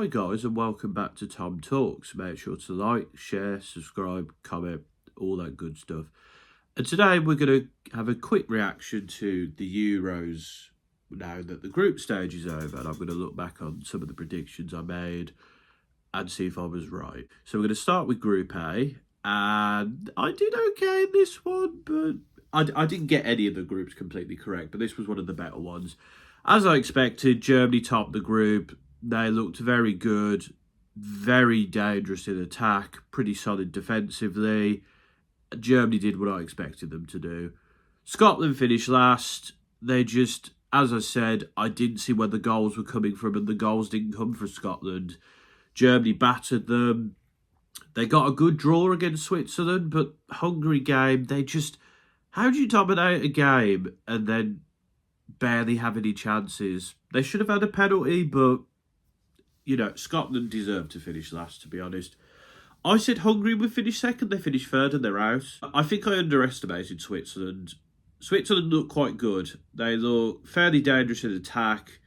Hi guys, and welcome back to Tom Talks. Make sure to like, share, subscribe, comment, all that good stuff. And today we're going to have a quick reaction to the Euros now that the group stage is over. And I'm going to look back on some of the predictions I made and see if I was right. So we're going to start with Group A. And I did okay in this one, but I didn't get any of the groups completely correct. But this was one of the better ones. As I expected, Germany topped the group. They looked very good, very dangerous in attack, pretty solid defensively. Germany did what I expected them to do. Scotland finished last. They just, as I said, I didn't see where the goals were coming from, and the goals didn't come from Scotland. Germany battered them. They got a good draw against Switzerland, but Hungary game, they just... How do you dominate a game and then barely have any chances? They should have had a penalty, but, you know, Scotland deserved to finish last, to be honest. I said Hungary would finish second. They finished third and they're out. I think I underestimated Switzerland. Switzerland looked quite good. They look fairly dangerous in attack.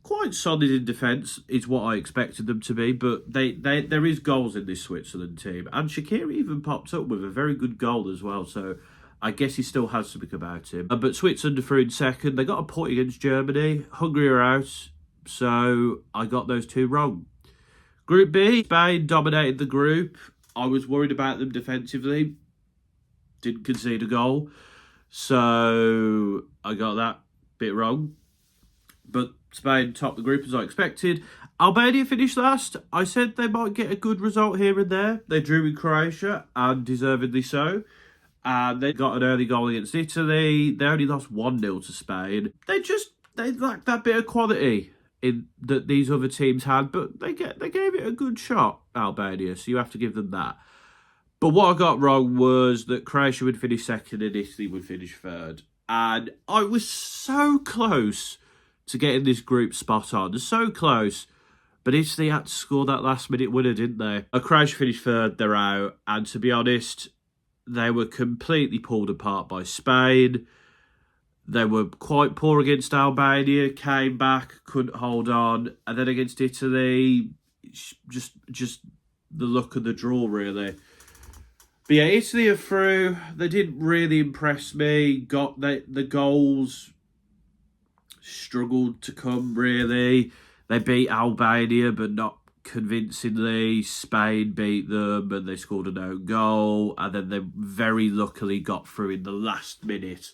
Quite solid in defence is what I expected them to be, but there is goals in this Switzerland team. And Shaqiri even popped up with a very good goal as well, so I guess he still has something about him. But Switzerland are through in second. They got a point against Germany. Hungary are out, so I got those two wrong. Group B, Spain dominated the group. I was worried about them defensively. Didn't concede a goal, so I got that bit wrong. But Spain topped the group as I expected. Albania finished last. I said they might get a good result here and there. They drew in Croatia, and deservedly so. And they got an early goal against Italy. They only lost 1-0 to Spain. They lacked that bit of quality in that these other teams had, but they gave it a good shot, Albania, so you have to give them that. But what I got wrong was that Croatia would finish second and Italy would finish third. And I was so close to getting this group spot on. So close. But Italy had to score that last-minute winner, didn't they? Croatia finished third, they're out. And to be honest, they were completely pulled apart by Spain. They were quite poor against Albania, came back, couldn't hold on. And then against Italy, just the luck of the draw, really. But yeah, Italy are through. They didn't really impress me. Got the goals struggled to come, really. They beat Albania, but not convincingly. Spain beat them, and they scored an own goal. And then they very luckily got through in the last minute.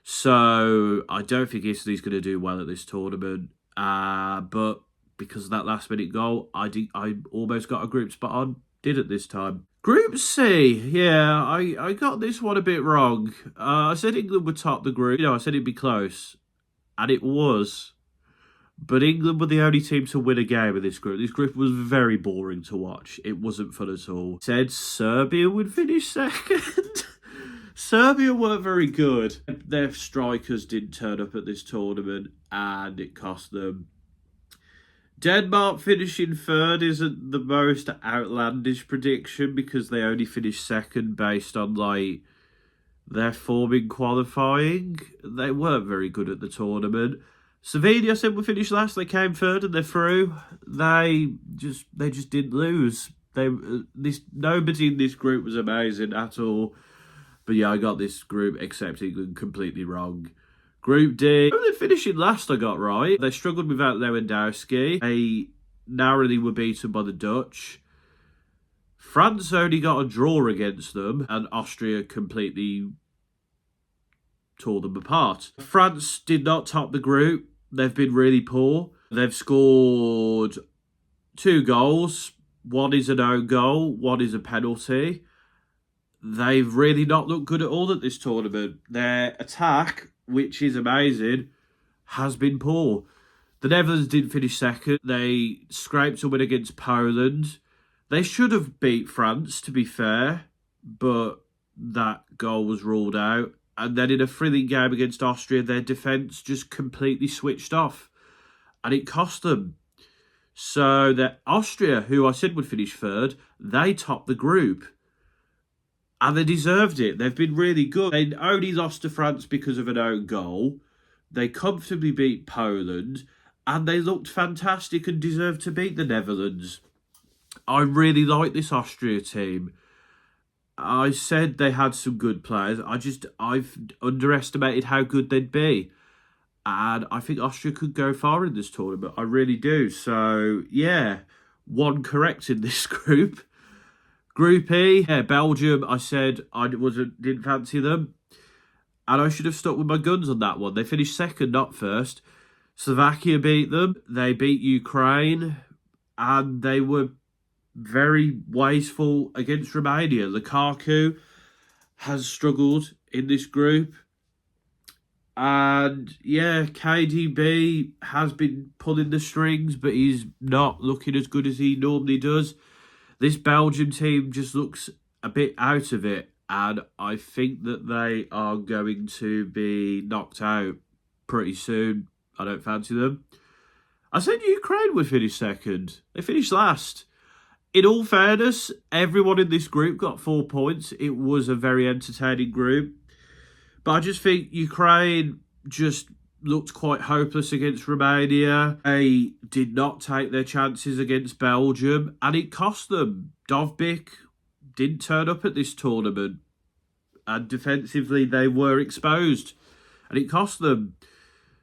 So I don't think Italy's going to do well at this tournament. But because of that last-minute goal, I almost got a group spot on. Did it this time. Group C, yeah, I got this one a bit wrong. I said England would top the group. You know, I said it'd be close. And it was. But England were the only team to win a game in this group. This group was very boring to watch. It wasn't fun at all. Said Serbia would finish second. Serbia weren't very good. Their strikers didn't turn up at this tournament, and it cost them. Denmark finishing third isn't the most outlandish prediction because they only finished second based on, like, their form in qualifying. They weren't very good at the tournament. Slovenia said we'll finish last. They came third and they're through. They just didn't lose. Nobody in this group was amazing at all. But yeah, I got this group except England completely wrong. Group D, they're finishing last. I got right. They struggled without Lewandowski. They narrowly were beaten by the Dutch. France only got a draw against them, and Austria completely tore them apart. France did not top the group. They've been really poor. They've scored 2 goals. One is an own goal. One is a penalty. They've really not looked good at all at this tournament. Their attack, which is amazing, has been poor. The Netherlands didn't finish second. They scraped a win against Poland. They should have beat France, to be fair, but that goal was ruled out. And then in a thrilling game against Austria, their defence just completely switched off. And it cost them. So that Austria, who I said would finish third, they topped the group. And they deserved it. They've been really good. They only lost to France because of an own goal. They comfortably beat Poland. and they looked fantastic and deserved to beat the Netherlands. I really like this Austria team. I said they had some good players. I've underestimated how good they'd be. And I think Austria could go far in this tournament. I really do. So, yeah, one correct in this group. Group E, yeah, Belgium, I said didn't fancy them. And I should have stuck with my guns on that one. They finished second, not first. Slovakia beat them. They beat Ukraine. And they were very wasteful against Romania. Lukaku has struggled in this group. And yeah, KDB has been pulling the strings, but he's not looking as good as he normally does. This Belgium team just looks a bit out of it, and I think that they are going to be knocked out pretty soon. I don't fancy them. I said Ukraine would finish second. They finished last. In all fairness, everyone in this group got 4 points. It was a very entertaining group. But I just think Ukraine just looked quite hopeless against Romania. They did not take their chances against Belgium, and it cost them. Dovbyk didn't turn up at this tournament, and defensively they were exposed, and it cost them.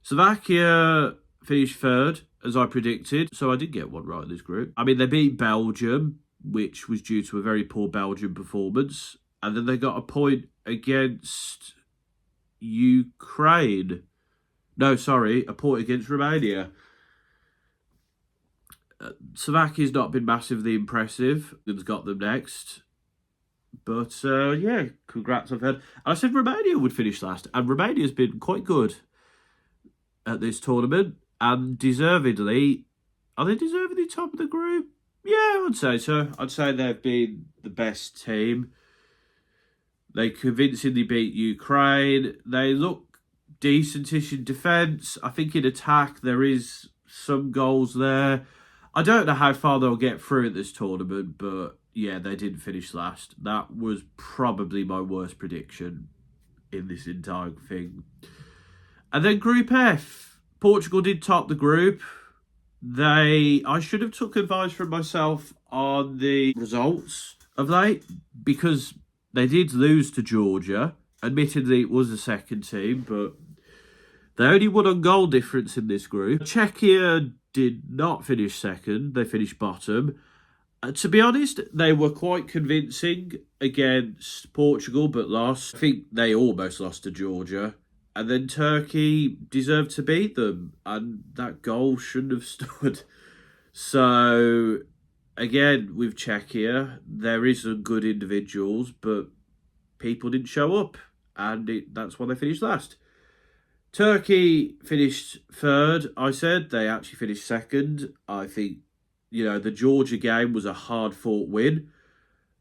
Slovakia finished third, as I predicted, so I did get one right in this group. I mean, they beat Belgium, which was due to a very poor Belgian performance, and then they got a point against Ukraine. No, sorry, a point against Romania. Slovakia's not been massively impressive. It's got them next. But yeah, congrats on that. I said Romania would finish last, and Romania's been quite good at this tournament, and deservedly, are they deservedly top of the group? Yeah, I'd say so. I'd say they've been the best team. They convincingly beat Ukraine. They look decentish in defence. I think in attack there is some goals there. I don't know how far they'll get through at this tournament, but yeah, they didn't finish last. That was probably my worst prediction in this entire thing. And then Group F. Portugal did top the group. I should have took advice from myself on the results of late, because they did lose to Georgia. Admittedly, it was a second team, but they only won on goal difference in this group. Czechia did not finish second. They finished bottom. To be honest, they were quite convincing against Portugal, but lost. I think they almost lost to Georgia. And then Turkey deserved to beat them, and that goal shouldn't have stood. So, again, with Czechia, there is some good individuals, but people didn't show up, and that's why they finished last. Turkey finished third, I said. They actually finished second. I think, the Georgia game was a hard-fought win.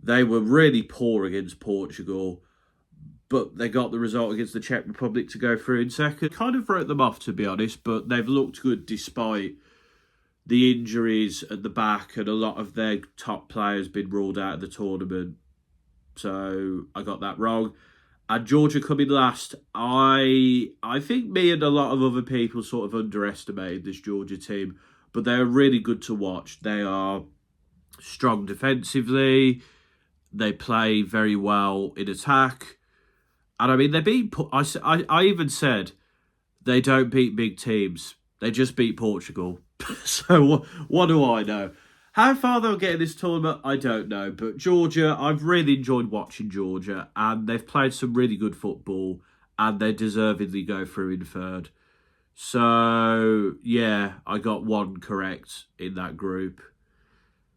They were really poor against Portugal, but they got the result against the Czech Republic to go through in second. Kind of wrote them off, to be honest, but they've looked good despite the injuries at the back, and a lot of their top players been ruled out of the tournament. So I got that wrong. And Georgia coming last, I think me and a lot of other people sort of underestimated this Georgia team, but they're really good to watch. They are strong defensively. They play very well in attack. And I mean, they beat. I even said they don't beat big teams. They just beat Portugal. So what do I know? How far they'll get in this tournament, I don't know. But Georgia, I've really enjoyed watching Georgia, and they've played some really good football, and they deservedly go through in third. So yeah, I got one correct in that group.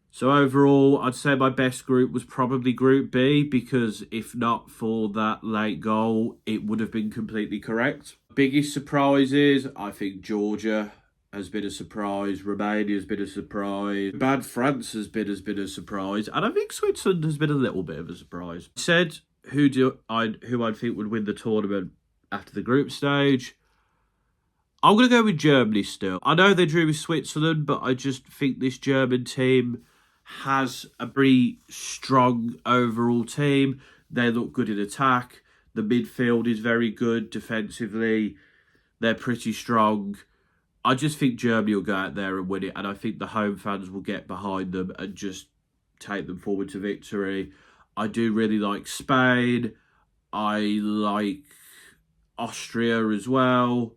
So overall, I'd say my best group was probably Group B, because if not for that late goal, it would have been completely correct. Biggest surprises, I think Georgia has been a surprise. Romania has been a surprise. Bad France has been a surprise. And I think Switzerland has been a little bit of a surprise. I said who I'd think would win the tournament after the group stage. I'm going to go with Germany still. I know they drew with Switzerland, but I just think this German team has a pretty strong overall team. They look good in attack. The midfield is very good defensively. They're pretty strong. I just think Germany will go out there and win it, and I think the home fans will get behind them and just take them forward to victory. I do really like Spain. I like Austria as well.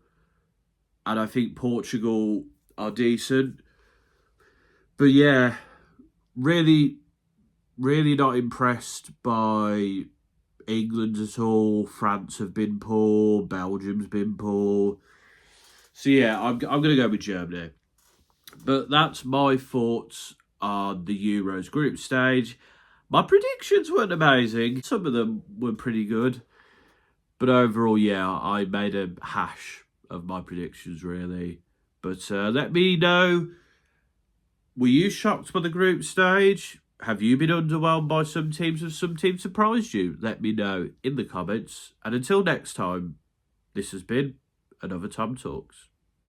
And I think Portugal are decent. But yeah, really, really not impressed by England at all. France have been poor. Belgium's been poor. So yeah, I'm going to go with Germany. But that's my thoughts on the Euros group stage. My predictions weren't amazing. Some of them were pretty good. But overall, yeah, I made a hash of my predictions, really. But let me know, were you shocked by the group stage? Have you been underwhelmed by some teams? Have some teams surprised you? Let me know in the comments. And until next time, this has been another Tom Talks.